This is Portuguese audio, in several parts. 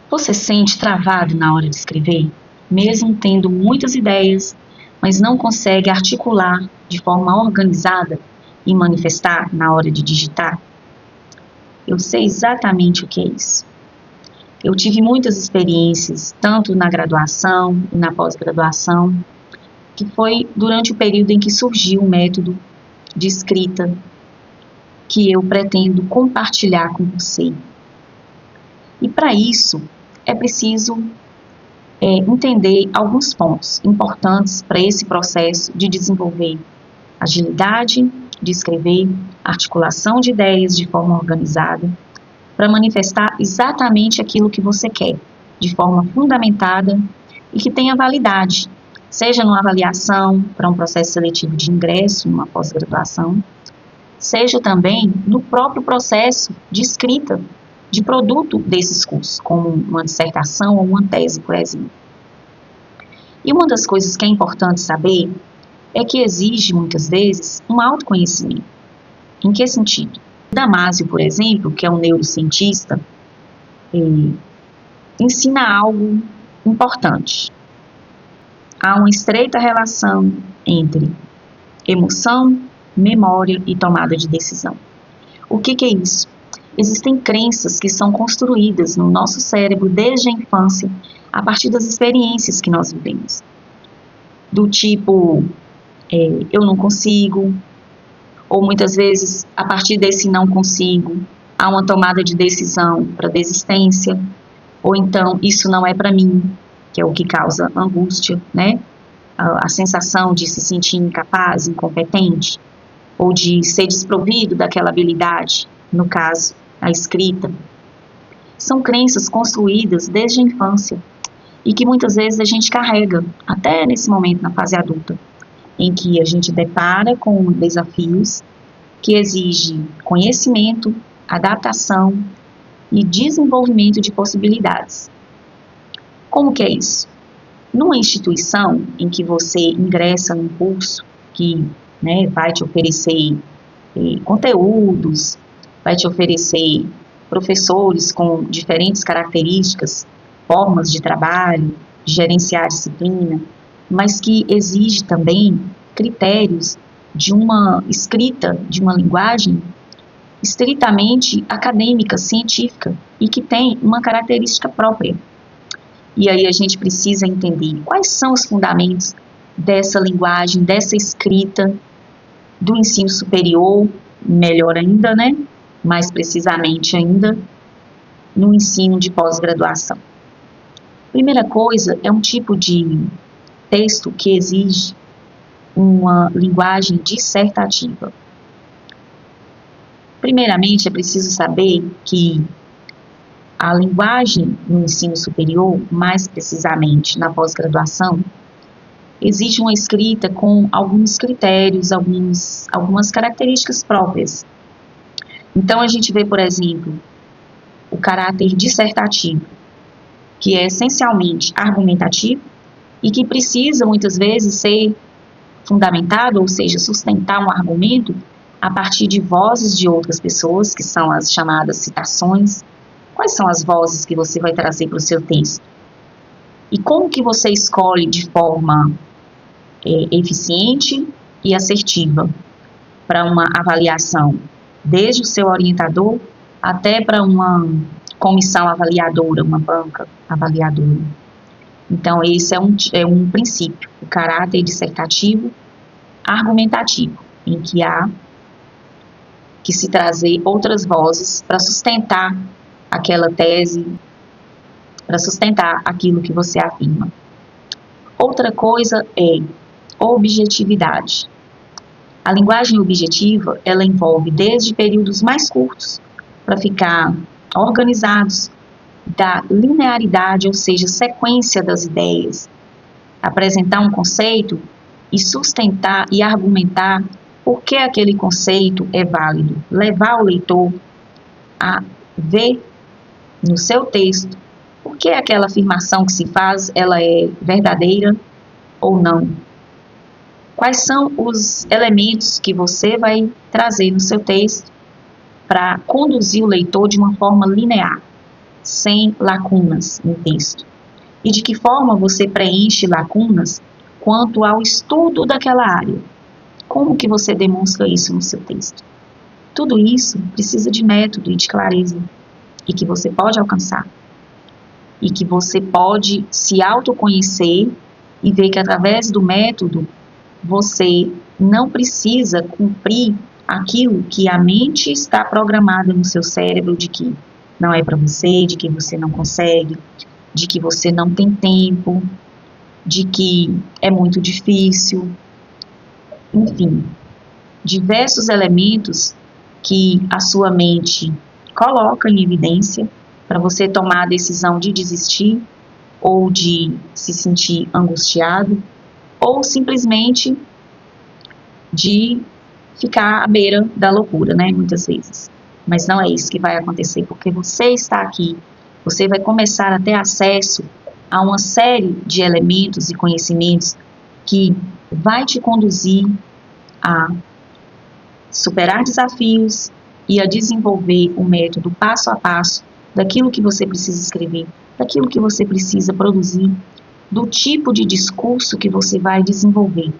Você sente travado na hora de escrever, mesmo tendo muitas ideias, mas não consegue articular de forma organizada e manifestar na hora de digitar? Eu sei exatamente o que é isso. Eu tive muitas experiências, tanto na graduação e na pós-graduação, que foi durante o período em que surgiu o método de escrita que eu pretendo compartilhar com você. E para isso, é preciso entender alguns pontos importantes para esse processo de desenvolver agilidade, de escrever, articulação de ideias de forma organizada, para manifestar exatamente aquilo que você quer, de forma fundamentada e que tenha validade, seja numa avaliação para um processo seletivo de ingresso, numa pós-graduação, seja também no próprio processo de escrita de produto desses cursos, como uma dissertação ou uma tese, por exemplo. E uma das coisas que é importante saber é que exige, muitas vezes, um autoconhecimento. Em que sentido? Damásio, por exemplo, que é um neurocientista, ensina algo importante. Há uma estreita relação entre emoção, memória e tomada de decisão. O que é isso? Existem crenças que são construídas no nosso cérebro desde a infância, a partir das experiências que nós vivemos. Do tipo, eu não consigo, ou muitas vezes, a partir desse não consigo, há uma tomada de decisão para desistência, ou então, isso não é para mim, que é o que causa angústia, né? A sensação de se sentir incapaz, incompetente, ou de ser desprovido daquela habilidade, no caso, a escrita. São crenças construídas desde a infância e que muitas vezes a gente carrega, até nesse momento na fase adulta, em que a gente depara com desafios que exigem conhecimento, adaptação e desenvolvimento de possibilidades. Como que é isso? Numa instituição em que você ingressa num curso que vai te oferecer conteúdos, vai te oferecer professores com diferentes características, formas de trabalho, de gerenciar a disciplina, mas que exige também critérios de uma escrita, de uma linguagem estritamente acadêmica, científica, e que tem uma característica própria. E aí a gente precisa entender quais são os fundamentos dessa linguagem, dessa escrita do ensino superior, melhor ainda, mais precisamente ainda, no ensino de pós-graduação. Primeira coisa, é um tipo de texto que exige uma linguagem dissertativa. Primeiramente, é preciso saber que a linguagem no ensino superior, mais precisamente na pós-graduação, exige uma escrita com alguns critérios, algumas características próprias. Então, a gente vê, por exemplo, o caráter dissertativo, que é essencialmente argumentativo e que precisa, muitas vezes, ser fundamentado, ou seja, sustentar um argumento a partir de vozes de outras pessoas, que são as chamadas citações. Quais são as vozes que você vai trazer para o seu texto? E como que você escolhe de forma eficiente e assertiva para uma avaliação, desde o seu orientador até para uma comissão avaliadora, uma banca avaliadora. Então, esse é um princípio, o caráter dissertativo argumentativo, em que há que se trazer outras vozes para sustentar aquela tese, para sustentar aquilo que você afirma. Outra coisa é objetividade. A linguagem objetiva, ela envolve desde períodos mais curtos, para ficar organizados, da linearidade, ou seja, sequência das ideias, apresentar um conceito e sustentar e argumentar por que aquele conceito é válido, levar o leitor a ver no seu texto por que aquela afirmação que se faz, ela é verdadeira ou não. Quais são os elementos que você vai trazer no seu texto para conduzir o leitor de uma forma linear. sem lacunas no texto? E de que forma você preenche lacunas quanto ao estudo daquela área? Como que você demonstra isso no seu texto? Tudo isso precisa de método e de clareza, e que você pode alcançar. E que você pode se autoconhecer e ver que através do método você não precisa cumprir aquilo que a mente está programada no seu cérebro de que não é para você, de que você não consegue, de que você não tem tempo, de que é muito difícil, enfim, diversos elementos que a sua mente coloca em evidência para você tomar a decisão de desistir ou de se sentir angustiado ou simplesmente de ficar à beira da loucura, né, muitas vezes. Mas não é isso que vai acontecer, porque você está aqui, você vai começar a ter acesso a uma série de elementos e conhecimentos que vai te conduzir a superar desafios e a desenvolver o método passo a passo daquilo que você precisa escrever, daquilo que você precisa produzir, do tipo de discurso que você vai desenvolver,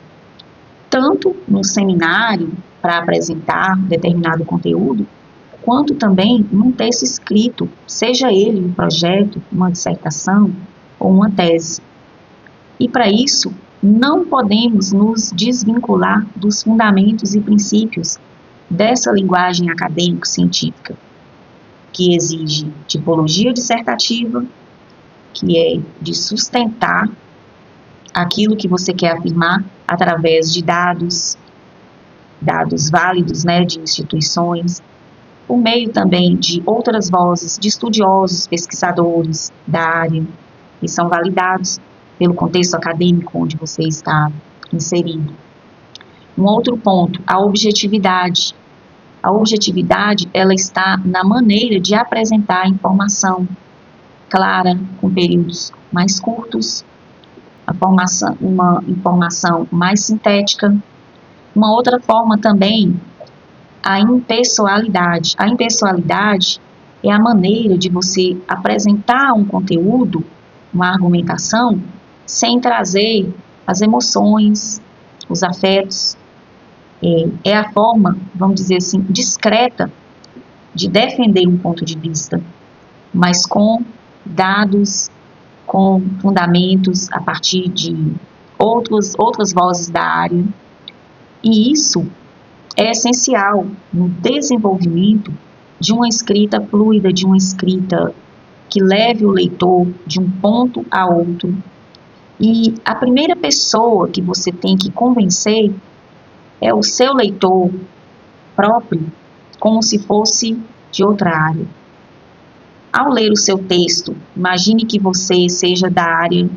tanto no seminário para apresentar determinado conteúdo, quanto também num texto escrito, seja ele um projeto, uma dissertação ou uma tese. E para isso, não podemos nos desvincular dos fundamentos e princípios dessa linguagem acadêmico-científica, que exige tipologia dissertativa, que é de sustentar aquilo que você quer afirmar através de dados válidos, né, de instituições, por meio também de outras vozes, de estudiosos, pesquisadores da área, que são validados pelo contexto acadêmico onde você está inserido. Um outro ponto, a objetividade. A objetividade, ela está na maneira de apresentar a informação clara, com períodos mais curtos, uma informação mais sintética. Uma outra forma também, a impessoalidade. A impessoalidade é a maneira de você apresentar um conteúdo, uma argumentação, sem trazer as emoções, os afetos. É a forma, vamos dizer assim, discreta de defender um ponto de vista, mas com dados, com fundamentos a partir de outras vozes da área. E isso é essencial no desenvolvimento de uma escrita fluida, de uma escrita que leve o leitor de um ponto a outro. E a primeira pessoa que você tem que convencer é o seu leitor próprio, como se fosse de outra área. Ao ler o seu texto, imagine que você seja da área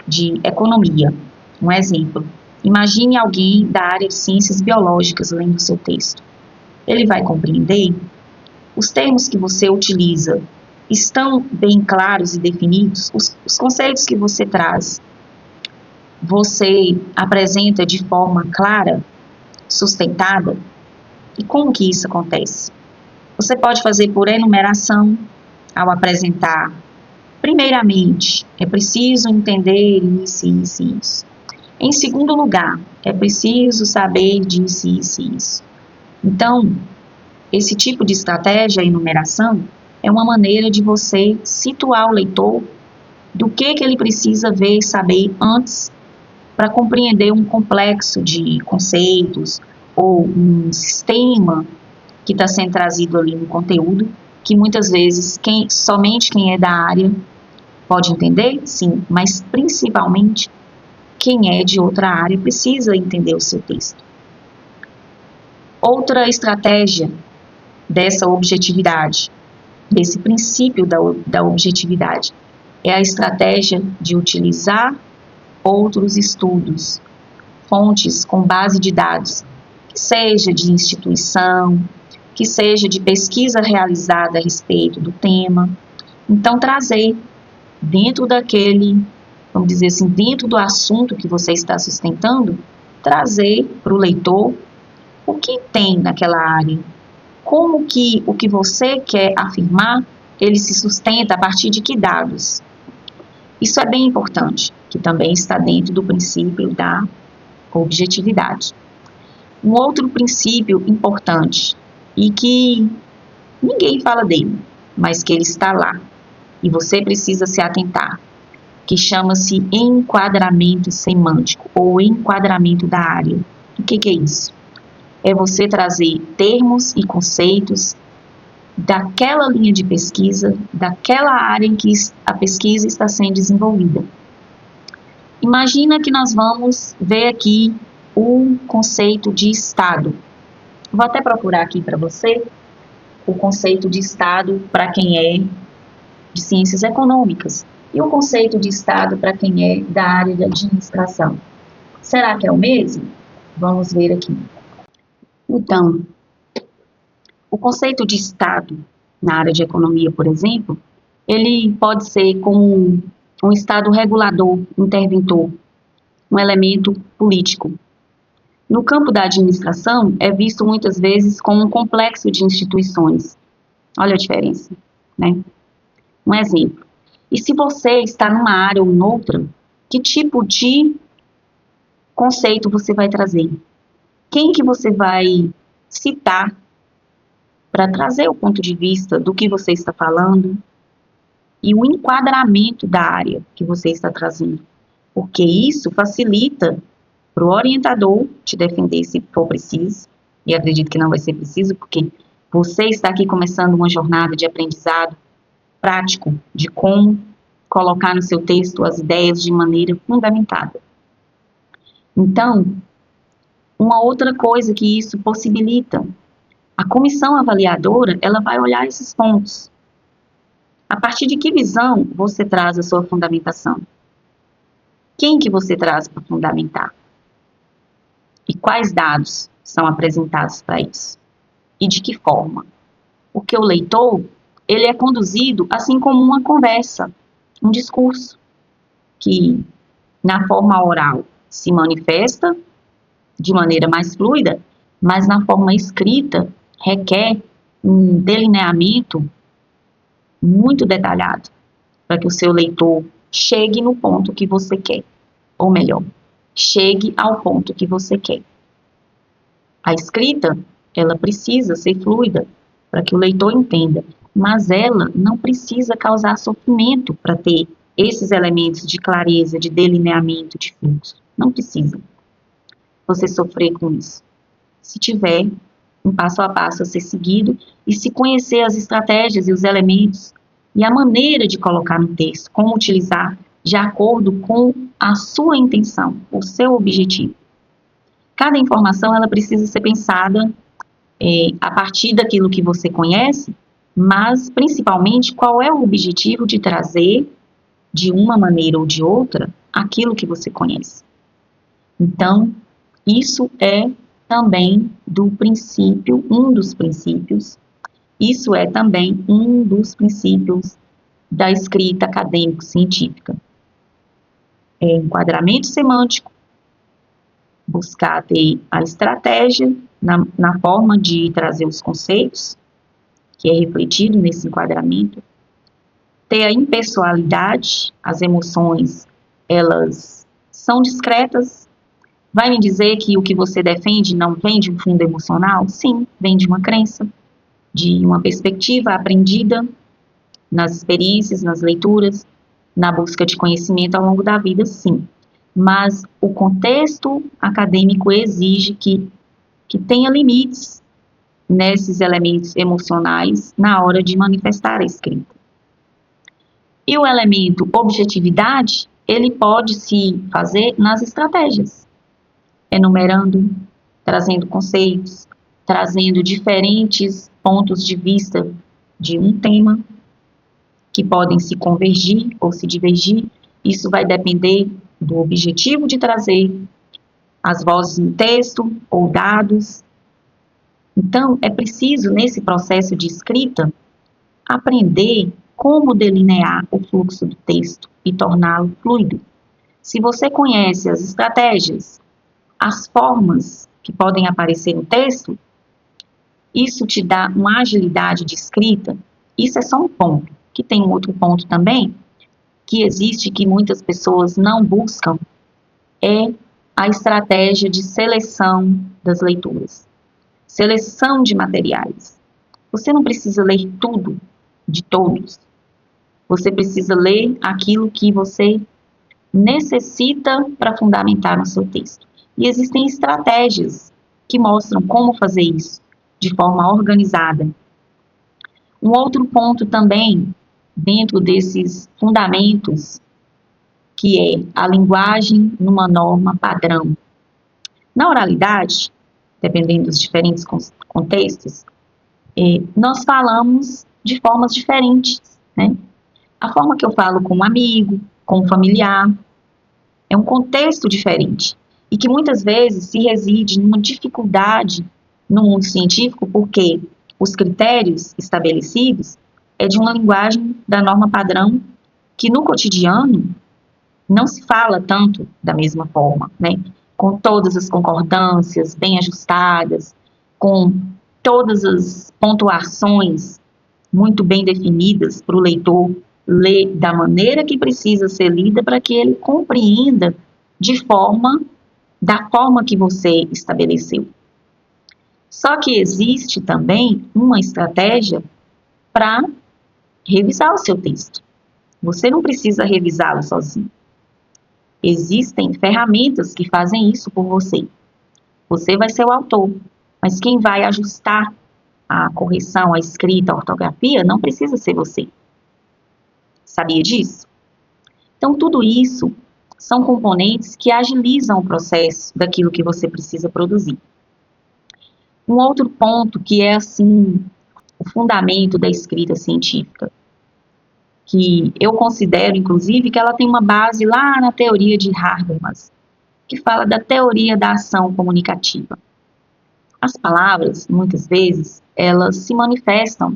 de economia, um exemplo. Imagine alguém da área de ciências biológicas lendo o seu texto. Ele vai compreender? Os termos que você utiliza estão bem claros e definidos? Os conceitos que você traz, você apresenta de forma clara, sustentada? E como que isso acontece? Você pode fazer por enumeração ao apresentar. Primeiramente, é preciso entender isso. Em segundo lugar, é preciso saber disso, isso. Então, esse tipo de estratégia, a enumeração, é uma maneira de você situar o leitor do que ele precisa ver e saber antes para compreender um complexo de conceitos ou um sistema que está sendo trazido ali no conteúdo, que muitas vezes somente quem é da área pode entender, sim, mas principalmente quem é de outra área precisa entender o seu texto. Outra estratégia dessa objetividade, desse princípio da objetividade, é a estratégia de utilizar outros estudos, fontes com base de dados, que seja de instituição, que seja de pesquisa realizada a respeito do tema. Então, trazer dentro daquele, vamos dizer assim, dentro do assunto que você está sustentando, trazer para o leitor o que tem naquela área, como que o que você quer afirmar ele se sustenta a partir de que dados? Isso é bem importante, que também está dentro do princípio da objetividade. Um outro princípio importante e que ninguém fala dele, mas que ele está lá e você precisa se atentar, que chama-se enquadramento semântico ou enquadramento da área. O que é isso? É você trazer termos e conceitos daquela linha de pesquisa, daquela área em que a pesquisa está sendo desenvolvida. Imagina que nós vamos ver aqui o conceito de Estado. Vou até procurar aqui para você o conceito de Estado para quem é de ciências econômicas e o conceito de Estado para quem é da área de administração. Será que é o mesmo? Vamos ver aqui. Então, o conceito de Estado na área de economia, por exemplo, ele pode ser como um Estado regulador, interventor, um elemento político. No campo da administração, é visto muitas vezes como um complexo de instituições. Olha a diferença, né? Um exemplo. E se você está numa área ou noutra, que tipo de conceito você vai trazer? Quem que você vai citar para trazer o ponto de vista do que você está falando e o enquadramento da área que você está trazendo? Porque isso facilita para o orientador te defender se for preciso, e acredito que não vai ser preciso, porque você está aqui começando uma jornada de aprendizado prático de como colocar no seu texto as ideias de maneira fundamentada. Então, uma outra coisa que isso possibilita, a comissão avaliadora, ela vai olhar esses pontos. A partir de que visão você traz a sua fundamentação? Quem que você traz para fundamentar? E quais dados são apresentados para isso? E de que forma? Porque o leitor, ele é conduzido assim como uma conversa, um discurso, que na forma oral se manifesta de maneira mais fluida, mas na forma escrita requer um delineamento muito detalhado para que o seu leitor chegue no ponto que você quer, ou melhor, chegue ao ponto que você quer. A escrita, ela precisa ser fluida para que o leitor entenda, mas ela não precisa causar sofrimento para ter esses elementos de clareza, de delineamento, de fluxo. Não precisa você sofrer com isso. Se tiver um passo a passo a ser seguido e se conhecer as estratégias e os elementos e a maneira de colocar no texto, como utilizar de acordo com a sua intenção, o seu objetivo. Cada informação ela precisa ser pensada a partir daquilo que você conhece, mas principalmente qual é o objetivo de trazer de uma maneira ou de outra aquilo que você conhece. Então, isso é também do princípio, um dos princípios, isso é também um dos princípios da escrita acadêmico-científica. Enquadramento semântico, buscar ter a estratégia na forma de trazer os conceitos, que é refletido nesse enquadramento, ter a impessoalidade, as emoções, elas são discretas. Vai me dizer que o que você defende não vem de um fundo emocional? Sim, vem de uma crença, de uma perspectiva aprendida nas experiências, nas leituras, na busca de conhecimento ao longo da vida, sim. Mas o contexto acadêmico exige que tenha limites nesses elementos emocionais na hora de manifestar a escrita. E o elemento objetividade, ele pode se fazer nas estratégias, enumerando, trazendo conceitos, trazendo diferentes pontos de vista de um tema, que podem se convergir ou se divergir. Isso vai depender do objetivo de trazer as vozes no texto ou dados. Então, é preciso, nesse processo de escrita, aprender como delinear o fluxo do texto e torná-lo fluido. Se você conhece as estratégias, as formas que podem aparecer no texto, isso te dá uma agilidade de escrita Isso é só um ponto. Que tem um outro ponto também, que existe, que muitas pessoas não buscam, é a estratégia de seleção das leituras. Seleção de materiais. Você não precisa ler tudo de todos. Você precisa ler aquilo que você necessita para fundamentar no seu texto. E existem estratégias que mostram como fazer isso de forma organizada. Um outro ponto também, dentro desses fundamentos, que é a linguagem numa norma padrão. Na oralidade, dependendo dos diferentes contextos, nós falamos de formas diferentes, né? A forma que eu falo com um amigo, com um familiar, é um contexto diferente e que muitas vezes se reside numa dificuldade no mundo científico, porque os critérios estabelecidos é de uma linguagem da norma padrão que no cotidiano não se fala tanto da mesma forma, né? Com todas as concordâncias bem ajustadas, com todas as pontuações muito bem definidas para o leitor ler da maneira que precisa ser lida para que ele compreenda da forma que você estabeleceu. Só que existe também uma estratégia para revisar o seu texto. Você não precisa revisá-lo sozinho. Existem ferramentas que fazem isso por você. Você vai ser o autor, mas quem vai ajustar a correção, a escrita, a ortografia, não precisa ser você. Sabia disso? Então, tudo isso são componentes que agilizam o processo daquilo que você precisa produzir. Um outro ponto que é, assim, o fundamento da escrita científica, que eu considero, inclusive, que ela tem uma base lá na teoria de Habermas, que fala da teoria da ação comunicativa. As palavras, muitas vezes, elas se manifestam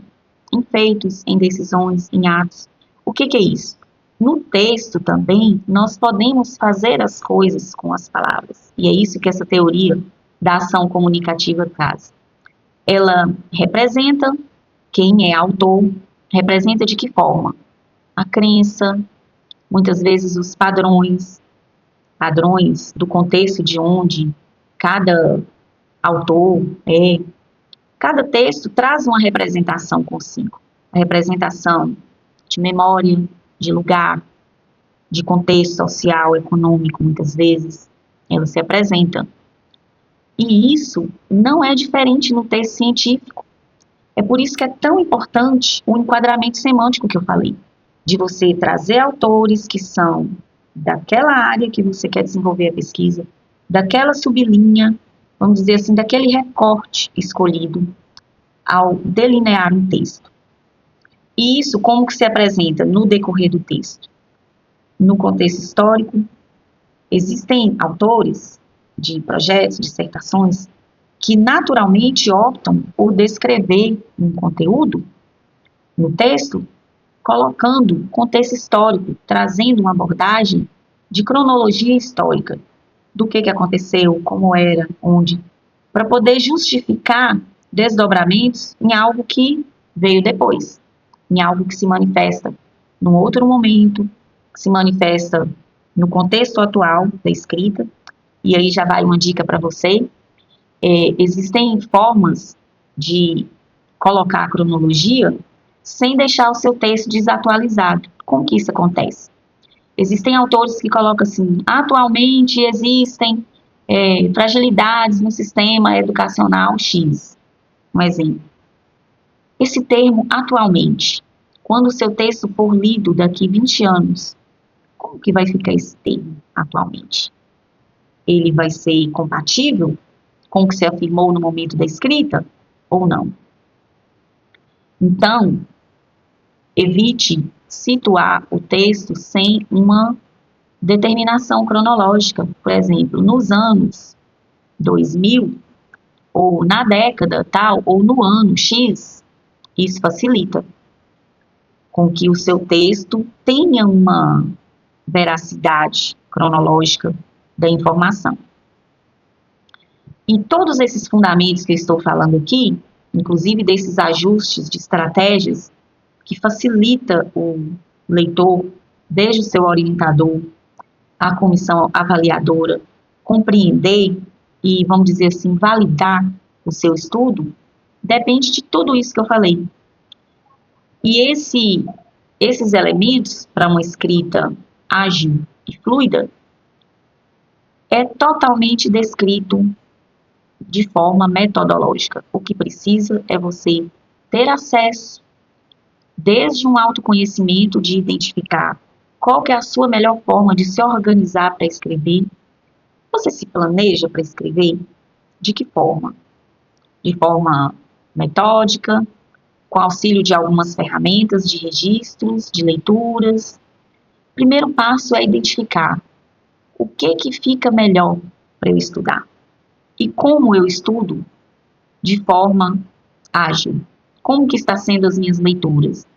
em feitos, em decisões, em atos. O que é isso? No texto também, nós podemos fazer as coisas com as palavras. E é isso que essa teoria da ação comunicativa traz. Ela representa quem é autor, representa de que forma? A crença, muitas vezes os padrões do contexto de onde cada autor é. Cada texto traz uma representação consigo. A representação de memória, de lugar, de contexto social, econômico, muitas vezes, ela se apresenta. E isso não é diferente no texto científico. É por isso que é tão importante o enquadramento semântico que eu falei, de você trazer autores que são daquela área que você quer desenvolver a pesquisa, daquela sublinha, vamos dizer assim, daquele recorte escolhido ao delinear um texto. E isso como que se apresenta no decorrer do texto? No contexto histórico, existem autores de projetos, dissertações, que naturalmente optam por descrever um conteúdo no texto, colocando contexto histórico, trazendo uma abordagem de cronologia histórica do que aconteceu, como era, onde, para poder justificar desdobramentos em algo que veio depois, em algo que se manifesta num outro momento, que se manifesta no contexto atual da escrita. E aí já vai uma dica para você. Existem formas de colocar a cronologia sem deixar o seu texto desatualizado. Como que isso acontece? Existem autores que colocam assim: atualmente existem fragilidades no sistema educacional X. Um exemplo. Esse termo atualmente, quando o seu texto for lido daqui 20 anos, como que vai ficar esse termo atualmente? Ele vai ser compatível com o que se afirmou no momento da escrita ou não? Então, evite situar o texto sem uma determinação cronológica. Por exemplo, nos anos 2000, ou na década tal, ou no ano X, isso facilita com que o seu texto tenha uma veracidade cronológica da informação. E todos esses fundamentos que eu estou falando aqui, inclusive desses ajustes de estratégias, que facilita o leitor, desde o seu orientador, a comissão avaliadora, compreender e, vamos dizer assim, validar o seu estudo, depende de tudo isso que eu falei. E esses elementos para uma escrita ágil e fluida é totalmente descrito de forma metodológica. O que precisa é você ter acesso, desde um autoconhecimento de identificar qual que é a sua melhor forma de se organizar para escrever. Você se planeja para escrever? De que forma? De forma metódica, com auxílio de algumas ferramentas de registros, de leituras. O primeiro passo é identificar o que fica melhor para eu estudar e como eu estudo de forma ágil. Como que está sendo as minhas leituras?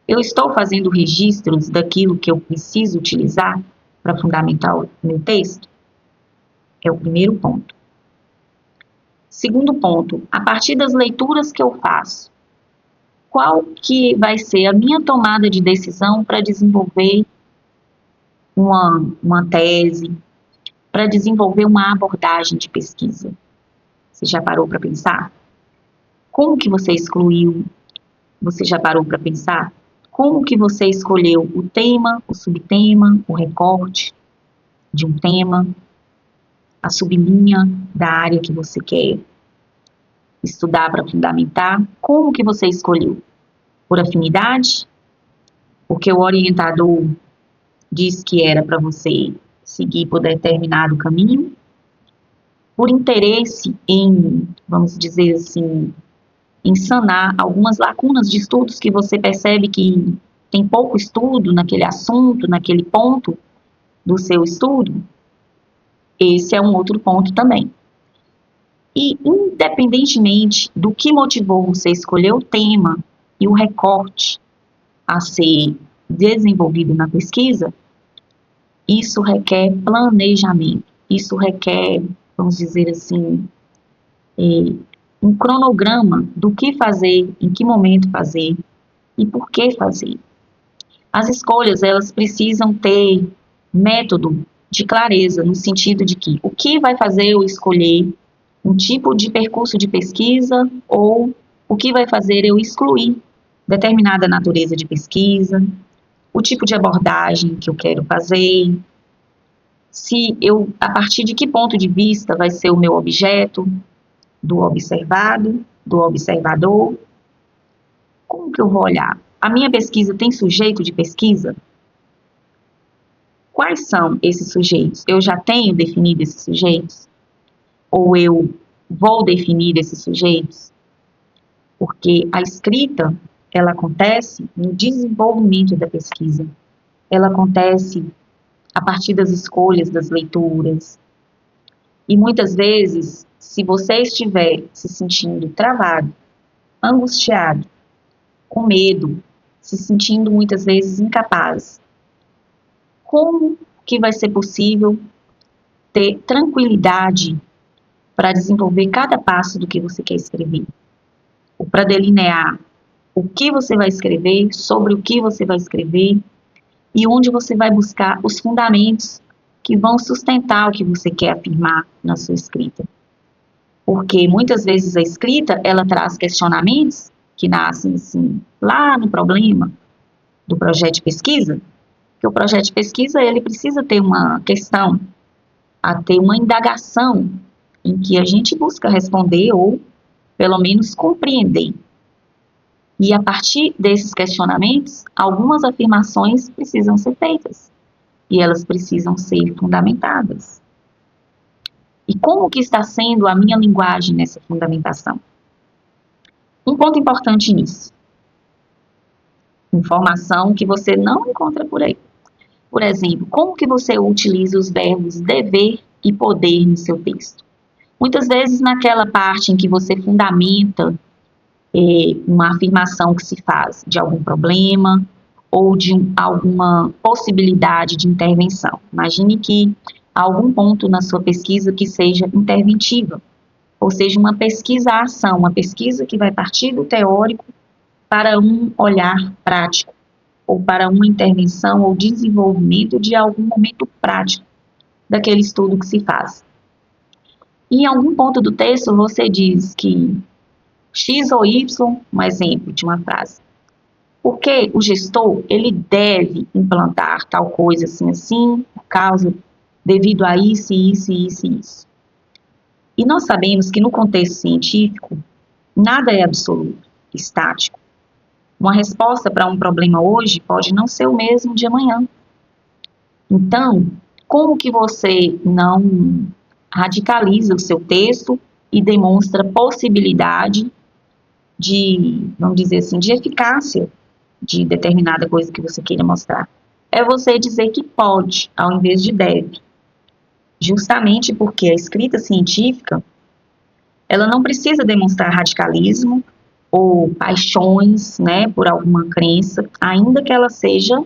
Eu estou fazendo registros daquilo que eu preciso utilizar para fundamentar o meu texto? É o primeiro ponto. Segundo ponto, a partir das leituras que eu faço, qual que vai ser a minha tomada de decisão para desenvolver uma tese, para desenvolver uma abordagem de pesquisa? Você já parou para pensar? Como que você excluiu? Você já parou para pensar? Como que você escolheu o tema, o subtema, o recorte de um tema, a sublinha da área que você quer estudar para fundamentar? Como que você escolheu? Por afinidade? Porque o orientador diz que era para você seguir por determinado caminho? Por interesse em, vamos dizer assim, em sanar algumas lacunas de estudos que você percebe que tem pouco estudo naquele assunto, naquele ponto do seu estudo? Esse é um outro ponto também. E, independentemente do que motivou você escolher o tema e o recorte a ser desenvolvido na pesquisa, isso requer planejamento, isso requer, vamos dizer assim, um cronograma do que fazer, em que momento fazer e por que fazer. As escolhas, elas precisam ter método de clareza, no sentido de que o que vai fazer eu escolher um tipo de percurso de pesquisa ou o que vai fazer eu excluir determinada natureza de pesquisa, o tipo de abordagem que eu quero fazer, se eu, a partir de que ponto de vista vai ser o meu objeto, do observado, do observador. Como que eu vou olhar? A minha pesquisa tem sujeito de pesquisa? Quais são esses sujeitos? Eu já tenho definido esses sujeitos? Ou eu vou definir esses sujeitos? Porque a escrita, ela acontece no desenvolvimento da pesquisa. Ela acontece a partir das escolhas, das leituras. E muitas vezes, se você estiver se sentindo travado, angustiado, com medo, se sentindo muitas vezes incapaz, como que vai ser possível ter tranquilidade para desenvolver cada passo do que você quer escrever? Ou para delinear o que você vai escrever, sobre o que você vai escrever e onde você vai buscar os fundamentos que vão sustentar o que você quer afirmar na sua escrita. Porque muitas vezes a escrita, ela traz questionamentos que nascem assim, lá no problema do projeto de pesquisa, que o projeto de pesquisa, ele precisa ter uma questão, a ter uma indagação em que a gente busca responder ou, pelo menos, compreender. E a partir desses questionamentos, algumas afirmações precisam ser feitas e elas precisam ser fundamentadas. E como que está sendo a minha linguagem nessa fundamentação? Um ponto importante nisso. Informação que você não encontra por aí. Por exemplo, como que você utiliza os verbos dever e poder no seu texto? Muitas vezes naquela parte em que você fundamenta uma afirmação que se faz de algum problema ou de alguma possibilidade de intervenção. Imagine que há algum ponto na sua pesquisa que seja interventiva, ou seja, uma pesquisa-ação, uma pesquisa que vai partir do teórico para um olhar prático, ou para uma intervenção ou desenvolvimento de algum momento prático daquele estudo que se faz. E em algum ponto do texto você diz que X ou Y, um exemplo de uma frase, porque o gestor, ele deve implantar tal coisa assim, assim, por causa, devido a isso, isso, isso e isso. E nós sabemos que no contexto científico, nada é absoluto, estático. Uma resposta para um problema hoje pode não ser o mesmo de amanhã. Então, como que você não radicaliza o seu texto e demonstra possibilidade de, vamos dizer assim, de eficácia de determinada coisa que você queira mostrar? É você dizer que pode, ao invés de deve. Justamente porque a escrita científica, ela não precisa demonstrar radicalismo ou paixões, né, por alguma crença, ainda que ela seja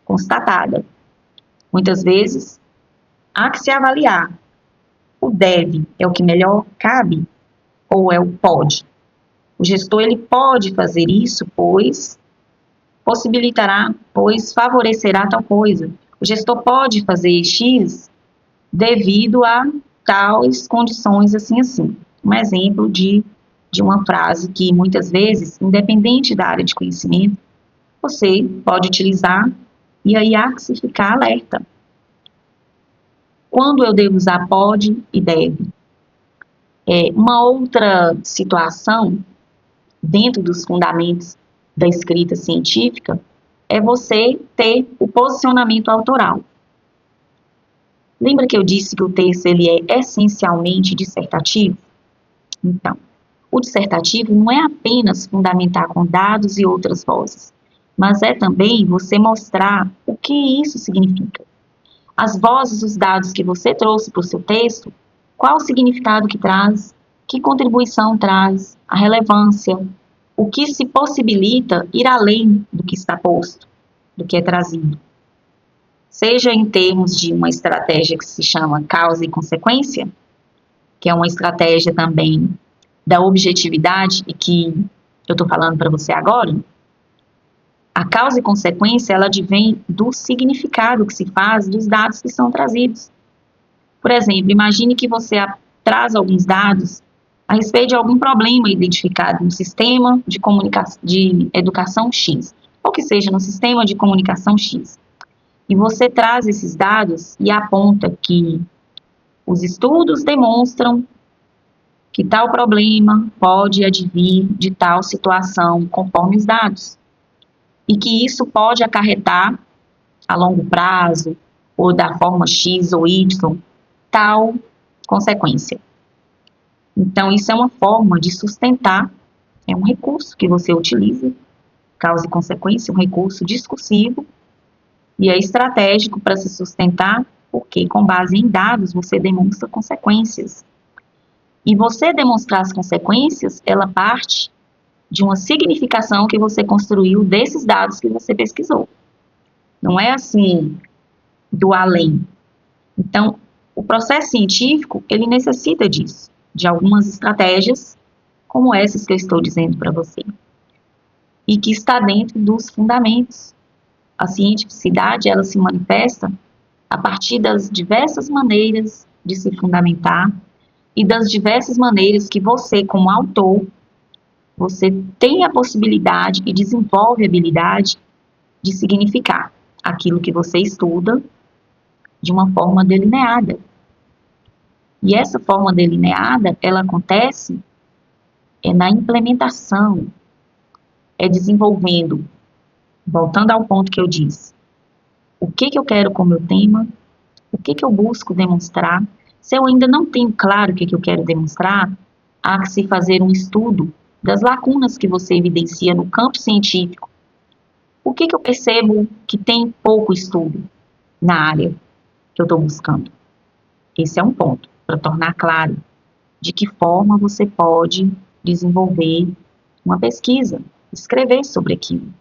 constatada. Muitas vezes, há que se avaliar. O deve é o que melhor cabe ou é o pode? O gestor ele pode fazer isso, pois possibilitará, pois favorecerá tal coisa. O gestor pode fazer X devido a tais condições assim assim. Um exemplo de uma frase que muitas vezes, independente da área de conhecimento, você pode utilizar e aí há que se ficar alerta. Quando eu devo usar pode e deve? Uma outra situação, dentro dos fundamentos da escrita científica, é você ter o posicionamento autoral. Lembra que eu disse que o texto ele é essencialmente dissertativo? Então, o dissertativo não é apenas fundamentar com dados e outras vozes, mas é também você mostrar o que isso significa. As vozes, os dados que você trouxe para o seu texto, qual o significado que traz, que contribuição traz, a relevância, o que se possibilita ir além do que está posto, do que é trazido. Seja em termos de uma estratégia que se chama causa e consequência, que é uma estratégia também da objetividade e que eu estou falando para você agora, a causa e consequência, ela advém do significado que se faz dos dados que são trazidos. Por exemplo, imagine que você traz alguns dados a respeito de algum problema identificado no sistema de educação X, ou que seja no sistema de comunicação X. E você traz esses dados e aponta que os estudos demonstram que tal problema pode advir de tal situação conforme os dados. E que isso pode acarretar a longo prazo, ou da forma X ou Y, tal consequência. Então, isso é uma forma de sustentar, é um recurso que você utiliza, causa e consequência, um recurso discursivo, e é estratégico para se sustentar, porque com base em dados você demonstra consequências. E você demonstrar as consequências, ela parte de uma significação que você construiu desses dados que você pesquisou. Não é assim, do além. Então, o processo científico, ele necessita disso, de algumas estratégias, como essas que eu estou dizendo para você, e que está dentro dos fundamentos. A cientificidade, ela se manifesta a partir das diversas maneiras de se fundamentar e das diversas maneiras que você, como autor, você tem a possibilidade e desenvolve a habilidade de significar aquilo que você estuda de uma forma delineada. E essa forma delineada, ela acontece na implementação, desenvolvendo, voltando ao ponto que eu disse, o que eu quero com o meu tema, o que eu busco demonstrar. Se eu ainda não tenho claro o que eu quero demonstrar, há que se fazer um estudo das lacunas que você evidencia no campo científico. O que eu percebo que tem pouco estudo na área que eu estou buscando? Esse é um ponto, para tornar claro de que forma você pode desenvolver uma pesquisa, escrever sobre aquilo.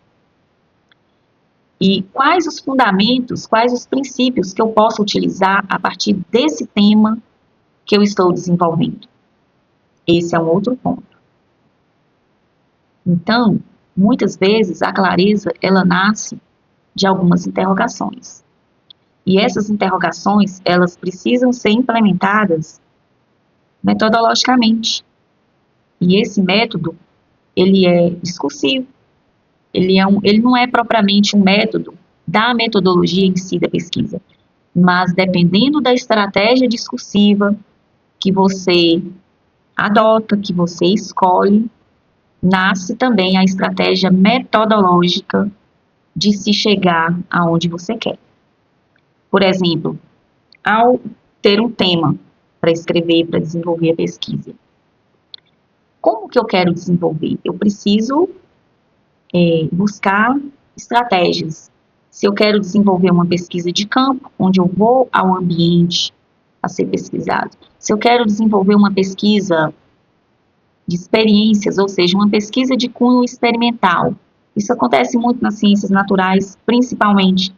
E quais os fundamentos, quais os princípios que eu posso utilizar a partir desse tema que eu estou desenvolvendo? Esse é um outro ponto. Então, muitas vezes a clareza, ela nasce de algumas interrogações. E essas interrogações, elas precisam ser implementadas metodologicamente. E esse método, ele é discursivo. Ele não é propriamente um método da metodologia em si da pesquisa, mas dependendo da estratégia discursiva que você adota, que você escolhe, nasce também a estratégia metodológica de se chegar aonde você quer. Por exemplo, ao ter um tema para escrever, para desenvolver a pesquisa, como que eu quero desenvolver? Eu preciso buscar estratégias. Se eu quero desenvolver uma pesquisa de campo, onde eu vou ao ambiente a ser pesquisado. Se eu quero desenvolver uma pesquisa de experiências, ou seja, uma pesquisa de cunho experimental. Isso acontece muito nas ciências naturais, principalmente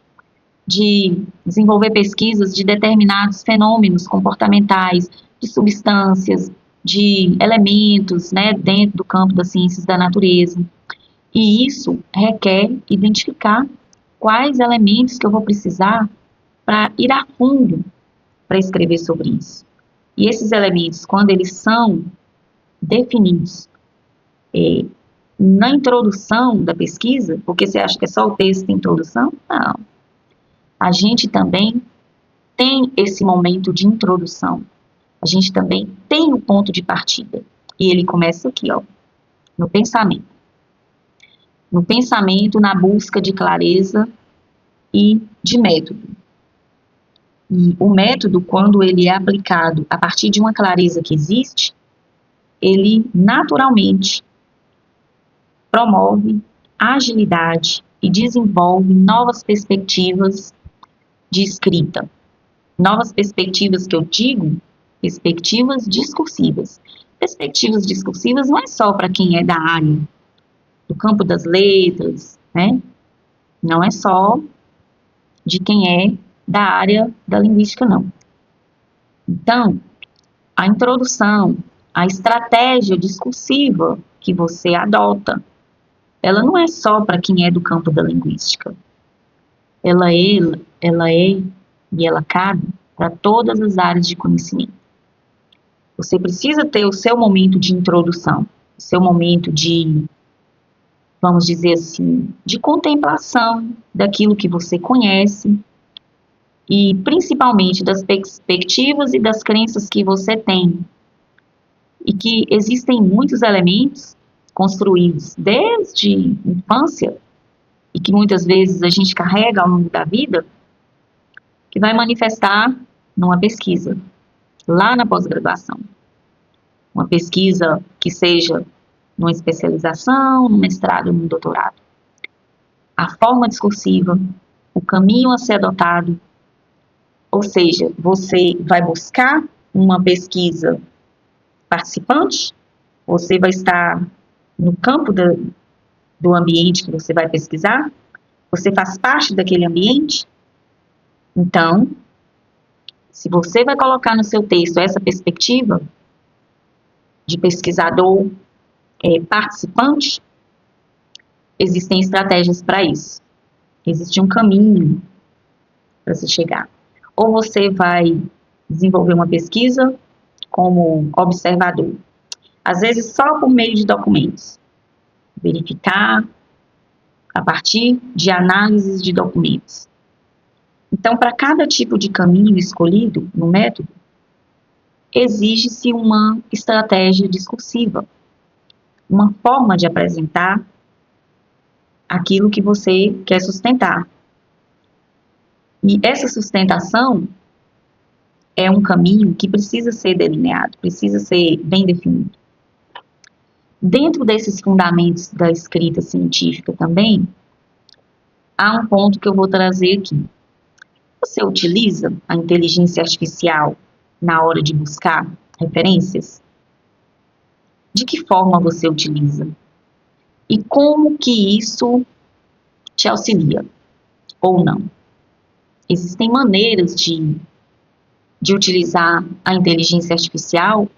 de desenvolver pesquisas de determinados fenômenos comportamentais, de substâncias, de elementos, né, dentro do campo das ciências da natureza. E isso requer identificar quais elementos que eu vou precisar para ir a fundo para escrever sobre isso. E esses elementos, quando eles são definidos na introdução da pesquisa, porque você acha que é só o texto de introdução? Não. A gente também tem esse momento de introdução. A gente também tem o ponto de partida. E ele começa aqui, ó, no pensamento. No pensamento, na busca de clareza e de método. E o método, quando ele é aplicado a partir de uma clareza que existe, ele naturalmente promove agilidade e desenvolve novas perspectivas de escrita. Novas perspectivas que eu digo, perspectivas discursivas. Perspectivas discursivas não é só para quem é da área do campo das letras, né? Não é só de quem é da área da linguística, não. Então, a introdução, a estratégia discursiva que você adota, ela não é só para quem é do campo da linguística. Ela é e ela cabe para todas as áreas de conhecimento. Você precisa ter o seu momento de introdução, o seu momento de, vamos dizer assim, de contemplação daquilo que você conhece e principalmente das perspectivas e das crenças que você tem. E que existem muitos elementos construídos desde infância e que muitas vezes a gente carrega ao longo da vida, que vai manifestar numa pesquisa, lá na pós-graduação. Uma pesquisa que seja numa especialização, no mestrado, no doutorado. A forma discursiva, o caminho a ser adotado, ou seja, você vai buscar uma pesquisa participante, você vai estar no campo do ambiente que você vai pesquisar, você faz parte daquele ambiente. Então, se você vai colocar no seu texto essa perspectiva de pesquisador participante, existem estratégias para isso. Existe um caminho para se chegar. Ou você vai desenvolver uma pesquisa como observador, às vezes só por meio de documentos, verificar a partir de análises de documentos. Então, para cada tipo de caminho escolhido no método, exige-se uma estratégia discursiva, uma forma de apresentar aquilo que você quer sustentar. E essa sustentação é um caminho que precisa ser delineado, precisa ser bem definido. Dentro desses fundamentos da escrita científica também, há um ponto que eu vou trazer aqui. Você utiliza a inteligência artificial na hora de buscar referências? De que forma você utiliza? E como que isso te auxilia? Ou não? Existem maneiras de utilizar a inteligência artificial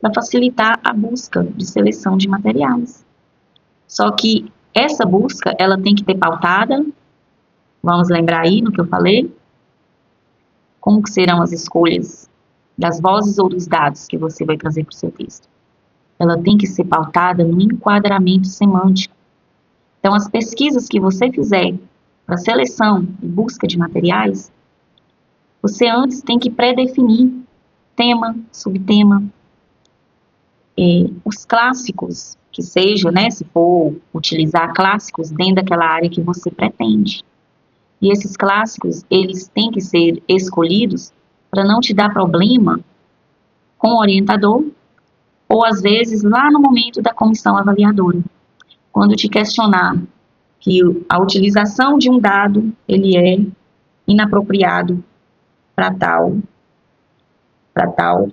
para facilitar a busca de seleção de materiais. Só que Essa busca, ela tem que ter pautada, vamos lembrar aí no que eu falei, como que serão as escolhas das vozes ou dos dados que você vai trazer para o seu texto. Ela tem que ser pautada no enquadramento semântico. Então, as pesquisas que você fizer para seleção e busca de materiais, você antes tem que pré-definir tema, subtema, os clássicos, que seja, né, se for utilizar clássicos dentro daquela área que você pretende. E esses clássicos, eles têm que ser escolhidos para não te dar problema com o orientador ou, às vezes, lá no momento da comissão avaliadora, quando te questionar que a utilização de um dado, ele é inapropriado para tal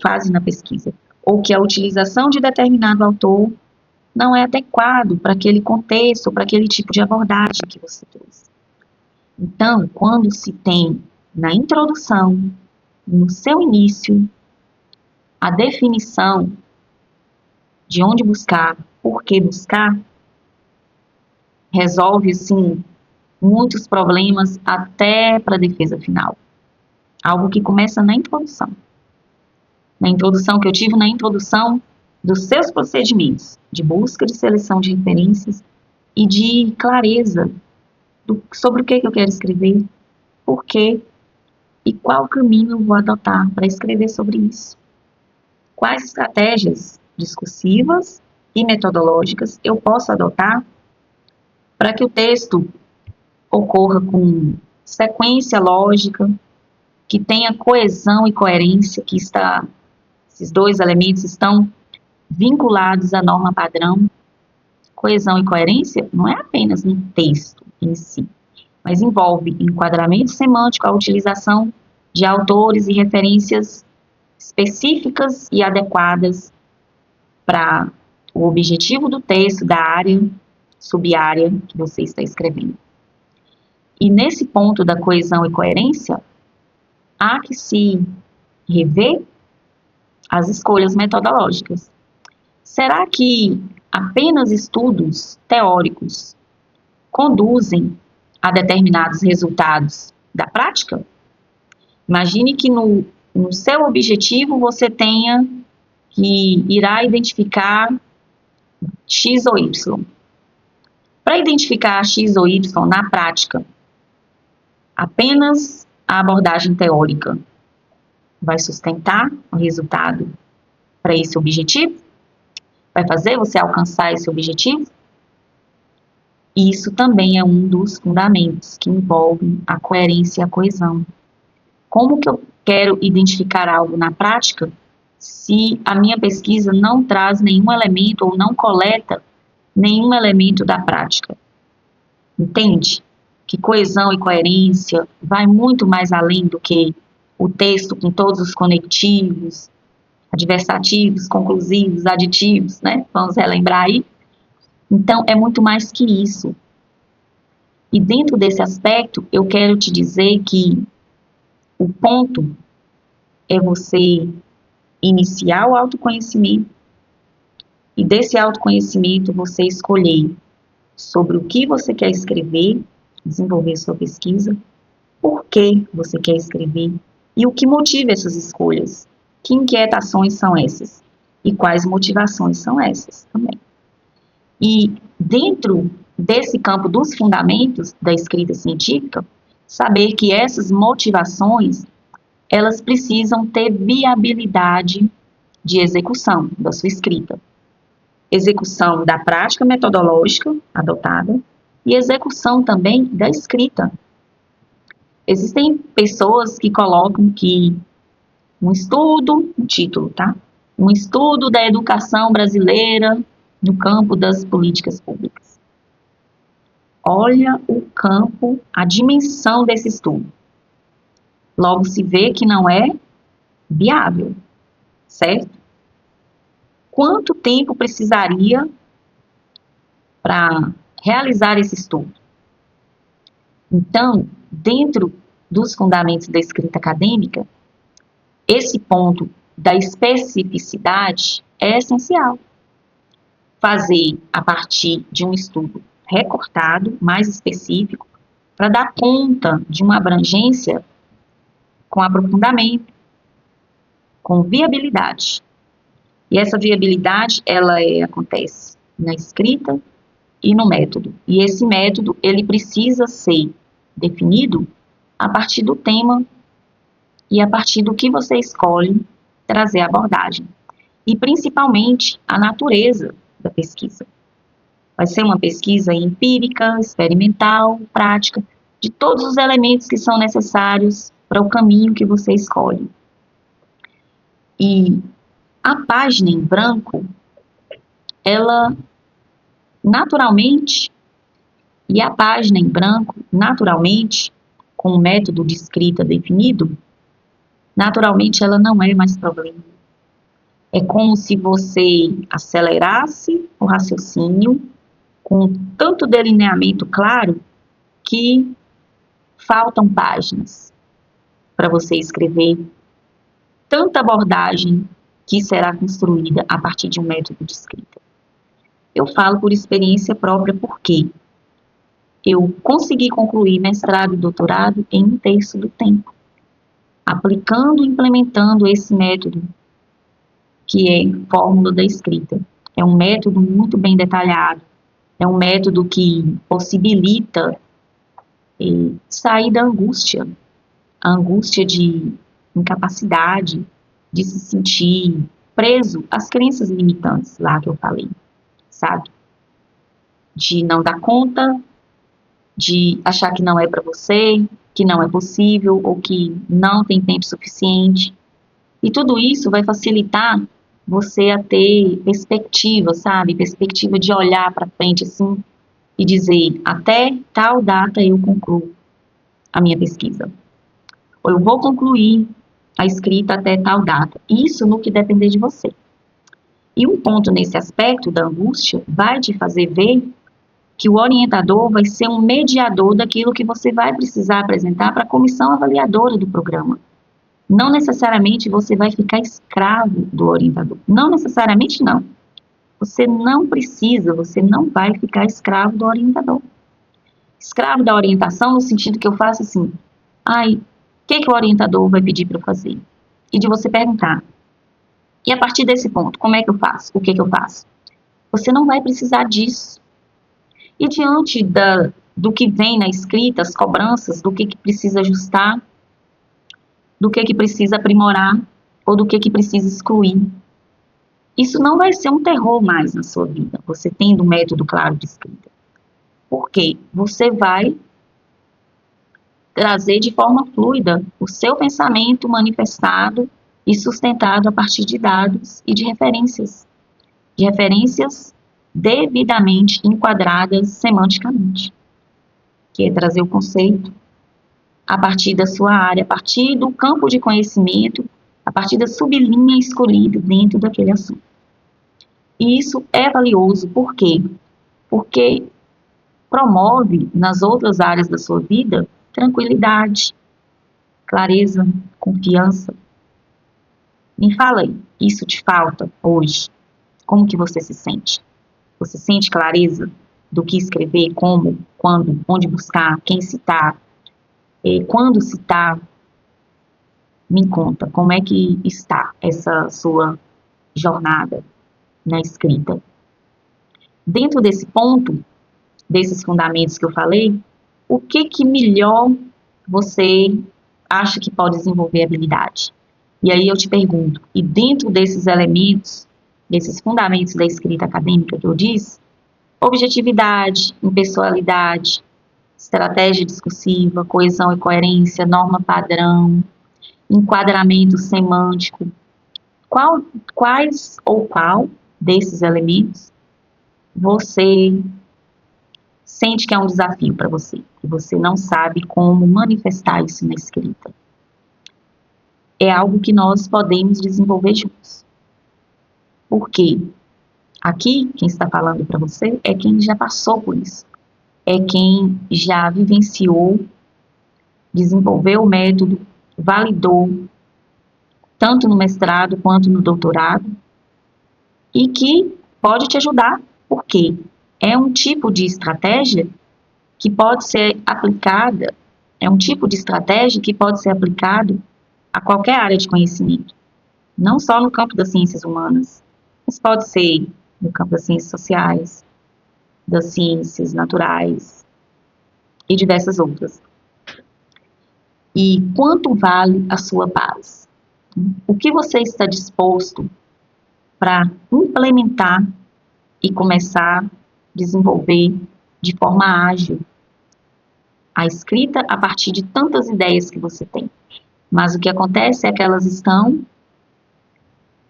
fase na pesquisa, ou que a utilização de determinado autor não é adequado para aquele contexto, para aquele tipo de abordagem que você trouxe. Então, quando se tem na introdução, no seu início, a definição de onde buscar, por que buscar, resolve, sim, muitos problemas até para a defesa final. Algo que começa na introdução. Na introdução que eu tive, na introdução dos seus procedimentos de busca, de seleção de referências e de clareza sobre o que eu quero escrever, por quê e qual caminho eu vou adotar para escrever sobre isso. Quais estratégias discursivas e metodológicas eu posso adotar para que o texto ocorra com sequência lógica, que tenha coesão e coerência, esses dois elementos estão vinculados à norma padrão. Coesão e coerência não é apenas no texto em si, mas envolve enquadramento semântico, a utilização de autores e referências específicas e adequadas para o objetivo do texto, da área, subárea que você está escrevendo. E nesse ponto da coesão e coerência, há que se rever as escolhas metodológicas. Será que apenas estudos teóricos conduzem a determinados resultados da prática? Imagine que no seu objetivo você tenha que irá identificar X ou Y. Para identificar X ou Y na prática, apenas a abordagem teórica vai sustentar o resultado para esse objetivo? Vai fazer você alcançar esse objetivo? E isso também é um dos fundamentos que envolvem a coerência e a coesão. Como que eu quero identificar algo na prática se a minha pesquisa não traz nenhum elemento ou não coleta nenhum elemento da prática? Entende? Que coesão e coerência vai muito mais além do que o texto com todos os conectivos, adversativos, conclusivos, aditivos, né? Vamos relembrar aí. Então, é muito mais que isso. E dentro desse aspecto, eu quero te dizer que o ponto é você iniciar o autoconhecimento e desse autoconhecimento você escolher sobre o que você quer escrever, desenvolver sua pesquisa, por que você quer escrever e o que motiva essas escolhas, que inquietações são essas e quais motivações são essas também. E dentro desse campo dos fundamentos da escrita científica, saber que essas motivações, elas precisam ter viabilidade de execução da sua escrita. Execução da prática metodológica adotada e execução também da escrita. Existem pessoas que colocam que um estudo, um título, tá? Um estudo da educação brasileira no campo das políticas públicas. Olha o campo, a dimensão desse estudo. Logo se vê que não é viável, certo? Quanto tempo precisaria para realizar esse estudo? Então, dentro dos fundamentos da escrita acadêmica, esse ponto da especificidade é essencial. Fazer a partir de um estudo recortado, mais específico, para dar conta de uma abrangência com aprofundamento, com viabilidade. E essa viabilidade, ela acontece na escrita e no método. E esse método, ele precisa ser definido a partir do tema e a partir do que você escolhe trazer a abordagem. E principalmente a natureza da pesquisa. Vai ser uma pesquisa empírica, experimental, prática, de todos os elementos que são necessários para o caminho que você escolhe. E a página em branco, ela naturalmente, e a página em branco, naturalmente, com o método de escrita definido, naturalmente ela não é mais problema. É como se você acelerasse o raciocínio com tanto delineamento claro que faltam páginas para você escrever tanta abordagem que será construída a partir de um método de escrita. Eu falo por experiência própria porque eu consegui concluir mestrado e doutorado em 1/3 do tempo, aplicando e implementando esse método, que é fórmula da escrita. É um método muito bem detalhado, é um método que possibilita sair da angústia, a angústia de incapacidade, de se sentir preso às crenças limitantes lá que eu falei, sabe? De não dar conta, de achar que não é para você, que não é possível ou que não tem tempo suficiente. E tudo isso vai facilitar você a ter perspectiva, sabe? Perspectiva de olhar para frente assim e dizer, até tal data eu concluo a minha pesquisa. Ou eu vou concluir a escrita até tal data. Isso no que depender de você. E um ponto nesse aspecto da angústia vai te fazer ver que o orientador vai ser um mediador daquilo que você vai precisar apresentar para a comissão avaliadora do programa. Não necessariamente você vai ficar escravo do orientador. Não necessariamente não. Você não precisa, você não vai ficar escravo do orientador. Escravo da orientação no sentido que eu faço assim, o que o orientador vai pedir para eu fazer? E de você perguntar, e a partir desse ponto, como é que eu faço? O que eu faço? Você não vai precisar disso. E diante do que vem na escrita, as cobranças, do que precisa ajustar, do que precisa aprimorar, ou do que precisa excluir. Isso não vai ser um terror mais na sua vida, você tendo um método claro de escrita. Por quê? Você vai trazer de forma fluida o seu pensamento manifestado e sustentado a partir de dados e de referências devidamente enquadradas semanticamente, que é trazer o conceito a partir da sua área, a partir do campo de conhecimento, a partir da sublinha escolhida dentro daquele assunto. E isso é valioso, por quê? Porque promove nas outras áreas da sua vida tranquilidade, clareza, confiança. Me fala aí, isso te falta hoje? Como que você se sente? Você sente clareza do que escrever, como, quando, onde buscar, quem citar, quando citar? Me conta, como é que está essa sua jornada na escrita? Dentro desse ponto, desses fundamentos que eu falei, o que melhor você acha que pode desenvolver habilidade? E aí eu te pergunto, e dentro desses elementos, desses fundamentos da escrita acadêmica que eu disse, objetividade, impessoalidade, estratégia discursiva, coesão e coerência, norma padrão, enquadramento semântico, qual desses elementos você sente que é um desafio para você, que você não sabe como manifestar isso na escrita? É algo que nós podemos desenvolver juntos. Porque aqui, quem está falando para você é quem já passou por isso. É quem já vivenciou, desenvolveu o método, validou, tanto no mestrado quanto no doutorado, e que pode te ajudar, porque é um tipo de estratégia que pode ser aplicada, é um tipo de estratégia que pode ser aplicado a qualquer área de conhecimento, não só no campo das ciências humanas, mas pode ser no campo das ciências sociais, das ciências naturais e diversas outras. E quanto vale a sua base? O que você está disposto para implementar e começar a desenvolver de forma ágil a escrita a partir de tantas ideias que você tem? Mas o que acontece é que elas estão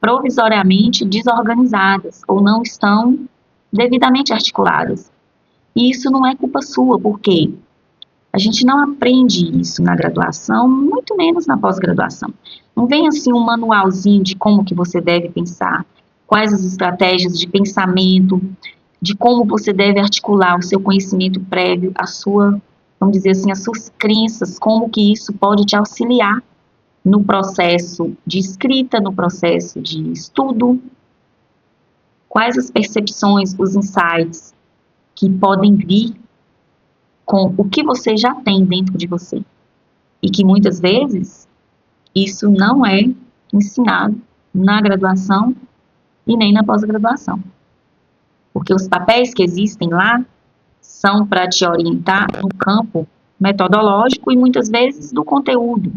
provisoriamente desorganizadas ou não estão devidamente articuladas. E isso não é culpa sua, porque a gente não aprende isso na graduação, muito menos na pós-graduação. Não vem assim um manualzinho de como que você deve pensar, quais as estratégias de pensamento, de como você deve articular o seu conhecimento prévio, a sua, vamos dizer assim, as suas crenças, como que isso pode te auxiliar no processo de escrita, no processo de estudo, quais as percepções, os insights que podem vir com o que você já tem dentro de você. E que muitas vezes isso não é ensinado na graduação e nem na pós-graduação. Porque os papéis que existem lá são para te orientar no campo metodológico e muitas vezes do conteúdo.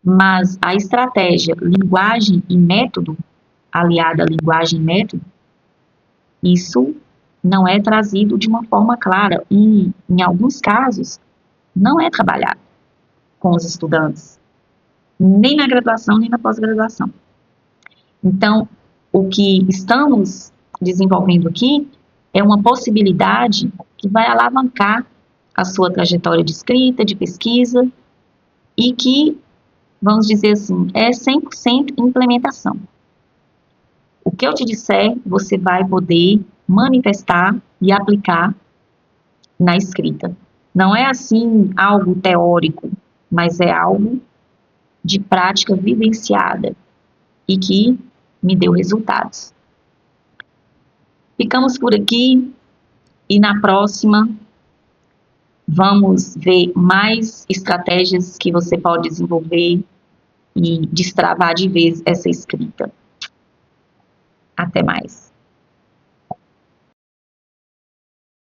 Mas a estratégia linguagem e método, aliada à linguagem e método, isso não é trazido de uma forma clara e, em alguns casos, não é trabalhado com os estudantes, nem na graduação, nem na pós-graduação. Então, o que estamos desenvolvendo aqui é uma possibilidade que vai alavancar a sua trajetória de escrita, de pesquisa, e que, vamos dizer assim, é 100% implementação. O que eu te disser, você vai poder manifestar e aplicar na escrita. Não é assim algo teórico, mas é algo de prática vivenciada e que me deu resultados. Ficamos por aqui e na próxima vamos ver mais estratégias que você pode desenvolver e destravar de vez essa escrita. Até mais.